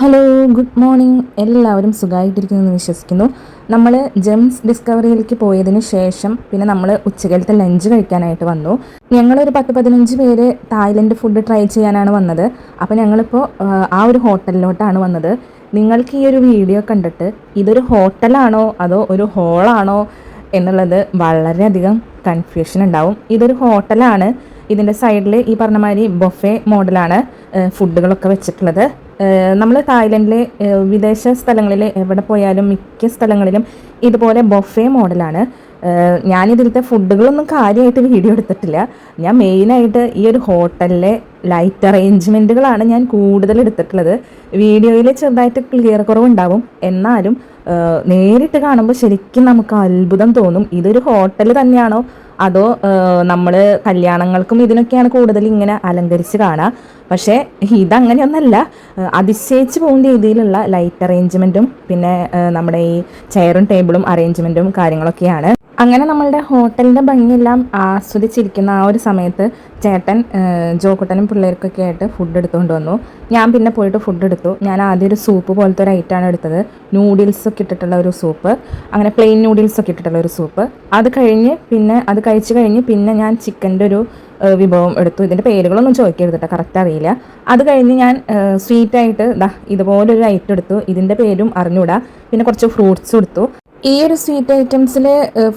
Hello, good morning. എല്ലാവരും സുഖമായിട്ടിരിക്കുമെന്ന് വിശ്വസിക്കുന്നു. നമ്മൾ ജെംസ് ഡിസ്കവറിയിലേക്ക് പോയതിന് ശേഷം പിന്നെ നമ്മൾ ഉച്ചകലത്തെ ലഞ്ച് കഴിക്കാനായിട്ട് വന്നു. ഞങ്ങളൊരു 10-15 പേര് തായ്ലൻഡ് ഫുഡ് ട്രൈ ചെയ്യാനാണ് വന്നത്. അപ്പോൾ ഞങ്ങളിപ്പോൾ ആ ഒരു ഹോട്ടലിലോട്ടാണ് വന്നത്. നിങ്ങൾക്ക് ഈ ഒരു വീഡിയോ കണ്ടിട്ട് ഇതൊരു ഹോട്ടലാണോ അതോ ഒരു ഹോളാണോ എന്നുള്ളത് വളരെയധികം കൺഫ്യൂഷൻ ഉണ്ടാവും. ഇതൊരു ഹോട്ടലാണ്. ഇതിൻ്റെ സൈഡിൽ ഈ പറഞ്ഞ മാതിരി ബൊഫെ മോഡലാണ് ഫുഡുകളൊക്കെ വെച്ചിട്ടുള്ളത്. നമ്മൾ തായ്ലൻഡിലെ വിദേശ സ്ഥലങ്ങളിൽ എവിടെ പോയാലും മിക്ക സ്ഥലങ്ങളിലും ഇതുപോലെ ബൊഫെ മോഡലാണ്. ഞാനിതിലത്തെ ഫുഡുകളൊന്നും കാര്യമായിട്ട് വീഡിയോ എടുത്തിട്ടില്ല. ഞാൻ മെയിനായിട്ട് ഈ ഒരു ഹോട്ടലിലെ ലൈറ്റ് അറേഞ്ച്മെൻറ്റുകളാണ് ഞാൻ കൂടുതൽ എടുത്തിട്ടുള്ളത്. വീഡിയോയിൽ ചെറുതായിട്ട് ക്ലിയർ കുറവുണ്ടാവും, എന്നാലും നേരിട്ട് കാണുമ്പോൾ ശരിക്കും നമുക്ക് അത്ഭുതം തോന്നും. ഇതൊരു ഹോട്ടൽ തന്നെയാണോ അതോ നമ്മൾ കല്യാണങ്ങൾക്കും ഇതിനൊക്കെയാണ് കൂടുതൽ ഇങ്ങനെ അലങ്കരിച്ച് കാണുക. പക്ഷേ ഇതങ്ങനെയൊന്നല്ല. അതിശയിച്ച് പോകുന്ന രീതിയിലുള്ള ലൈറ്റ് അറേഞ്ച്മെൻറ്റും പിന്നെ നമ്മുടെ ഈ ചെയറും ടേബിളും അറേഞ്ച്മെൻറ്റും കാര്യങ്ങളൊക്കെയാണ്. അങ്ങനെ നമ്മളുടെ ഹോട്ടലിൻ്റെ ഭംഗിയെല്ലാം ആസ്വദിച്ചിരിക്കുന്ന ആ ഒരു സമയത്ത് ചേട്ടൻ ജോക്കുട്ടനും പിള്ളേർക്കൊക്കെ ആയിട്ട് ഫുഡ് എടുത്തുകൊണ്ട് വന്നു. ഞാൻ പിന്നെ പോയിട്ട് ഫുഡ് എടുത്തു. ഞാൻ ആദ്യം ഒരു സൂപ്പ് പോലത്തെ ഒരു ഐറ്റമാണ് എടുത്തത്. നൂഡിൽസൊക്കെ ഇട്ടിട്ടുള്ള ഒരു സൂപ്പ്, അങ്ങനെ പ്ലെയിൻ നൂഡിൽസൊക്കെ ഇട്ടിട്ടുള്ള ഒരു സൂപ്പ്. അത് കഴിച്ച് കഴിഞ്ഞ് പിന്നെ ഞാൻ ചിക്കൻ്റെ ഒരു വിഭവം എടുത്തു. ഇതിൻ്റെ പേരുകളൊന്നും ചോദിക്കരുത് കേട്ടോ, കറക്റ്റ് അറിയില്ല. അത് കഴിഞ്ഞ് ഞാൻ സ്വീറ്റായിട്ട് ഇതുപോലൊരു ഐറ്റം എടുത്തു. ഇതിൻ്റെ പേരും അറിഞ്ഞൂടാ. പിന്നെ കുറച്ച് ഫ്രൂട്ട്സും എടുത്തു. ഈ ഒരു സ്വീറ്റ് ഐറ്റംസിൽ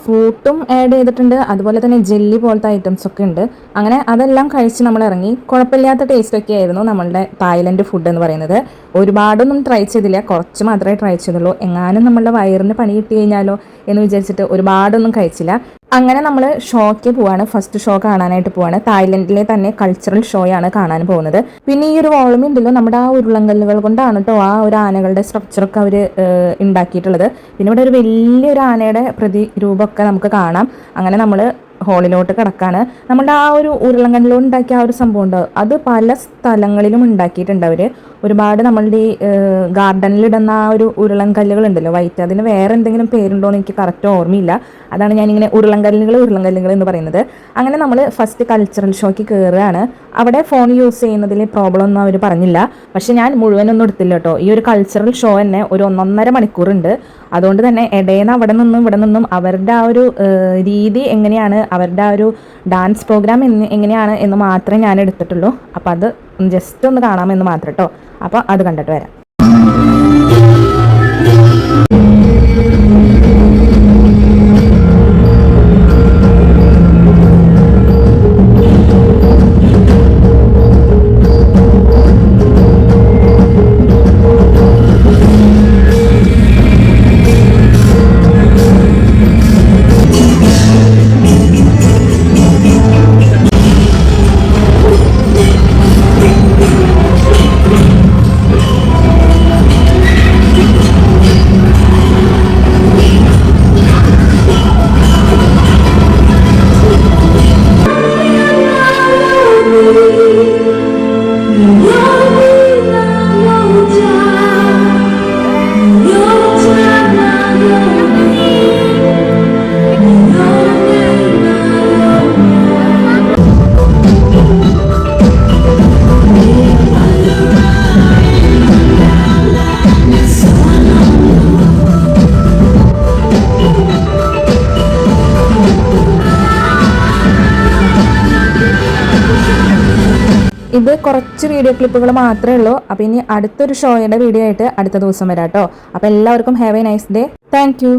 ഫ്രൂട്ടും ആഡ് ചെയ്തിട്ടുണ്ട്, അതുപോലെ തന്നെ ജെല്ലി പോലത്തെ ഐറ്റംസ് ഒക്കെ ഉണ്ട്. അങ്ങനെ അതെല്ലാം കഴിച്ച് നമ്മൾ ഇറങ്ങി. കുഴപ്പമില്ലാത്ത ടേസ്റ്റൊക്കെ ആയിരുന്നു നമ്മളുടെ തായ്ലൻഡ് ഫുഡ് എന്ന് പറയുന്നത്. ഒരുപാടൊന്നും ട്രൈ ചെയ്തില്ല, കുറച്ച് മാത്രമേ ട്രൈ ചെയ്തുള്ളൂ. എങ്ങാനും നമ്മളുടെ വയറിന് പണി കിട്ടി കഴിഞ്ഞാലോ എന്ന് വിചാരിച്ചിട്ട് ഒരുപാടൊന്നും കഴിച്ചില്ല. അങ്ങനെ നമ്മൾ ഷോയ്ക്ക് പോവാണ്. ഫസ്റ്റ് ഷോ കാണാനായിട്ട് പോവാണ്. തായ്ലൻഡിലെ തന്നെ കൾച്ചറൽ ഷോയാണ് കാണാൻ പോകുന്നത്. പിന്നെ ഈ ഒരു വോളും ഉണ്ടല്ലോ, നമ്മുടെ ആ ഉരുളങ്കല്ലുകൾ കൊണ്ടാണ് കേട്ടോ ആ ഒരു ആനകളുടെ സ്ട്രക്ചറൊക്കെ അവർ ഉണ്ടാക്കിയിട്ടുള്ളത്. പിന്നെ ഇവിടെ ഒരു വലിയൊരു ആനയുടെ പ്രതിരൂപമൊക്കെ നമുക്ക് കാണാം. അങ്ങനെ നമ്മൾ ഹോളിലോട്ട് കിടക്കാണ്. നമ്മുടെ ആ ഒരു ഉരുളങ്കല്ലിലോട്ട് ഉണ്ടാക്കിയ ആ ഒരു സംഭവം ഉണ്ട്, അത് പല സ്ഥലങ്ങളിലും ഉണ്ടാക്കിയിട്ടുണ്ട് അവർ. ഒരുപാട് നമ്മളുടെ ഈ ഗാർഡനിലിടുന്ന ആ ഒരു ഉരുളൻകല്ലുകൾ ഉണ്ടല്ലോ വൈറ്റ്, അതിന് വേറെ എന്തെങ്കിലും പേരുണ്ടോ എന്ന് എനിക്ക് കറക്റ്റ് ഓർമ്മയില്ല. അതാണ് ഞാനിങ്ങനെ ഉരുളൻകല്ലുകൾ എന്ന് പറയുന്നത്. അങ്ങനെ നമ്മൾ ഫസ്റ്റ് കൾച്ചറൽ ഷോയ്ക്ക് കയറുകയാണ്. അവിടെ ഫോൺ യൂസ് ചെയ്യുന്നതിൽ പ്രോബ്ലം ഒന്നും അവർ പറഞ്ഞില്ല. പക്ഷെ ഞാൻ മുഴുവനൊന്നും എടുത്തില്ല കേട്ടോ. ഈ ഒരു കൾച്ചറൽ ഷോ തന്നെ ഒരു 1.5 മണിക്കൂറുണ്ട്. അതുകൊണ്ട് തന്നെ ഇടയിൽ അവിടെ നിന്നും ഇവിടെ നിന്നും അവരുടെ ആ ഒരു രീതി എങ്ങനെയാണ്, അവരുടെ ആ ഒരു ഡാൻസ് പ്രോഗ്രാം എങ്ങനെയാണ് എന്ന് മാത്രമേ ഞാൻ എടുത്തിട്ടുള്ളൂ. അപ്പോൾ അത് ജസ്റ്റ് ഒന്ന് കാണാമെന്ന് മാത്രം കേട്ടോ. അപ്പോൾ അത് കണ്ടിട്ട് വരാം. ഇത് കുറച്ച് വീഡിയോ ക്ലിപ്പുകൾ മാത്രമേ ഉള്ളൂ. അപ്പോൾ ഇനി അടുത്തൊരു ഷോയുടെ വീഡിയോ ആയിട്ട് അടുത്ത ദിവസം വരാം കേട്ടോ. അപ്പോൾ എല്ലാവർക്കും have A nice day. Thank you.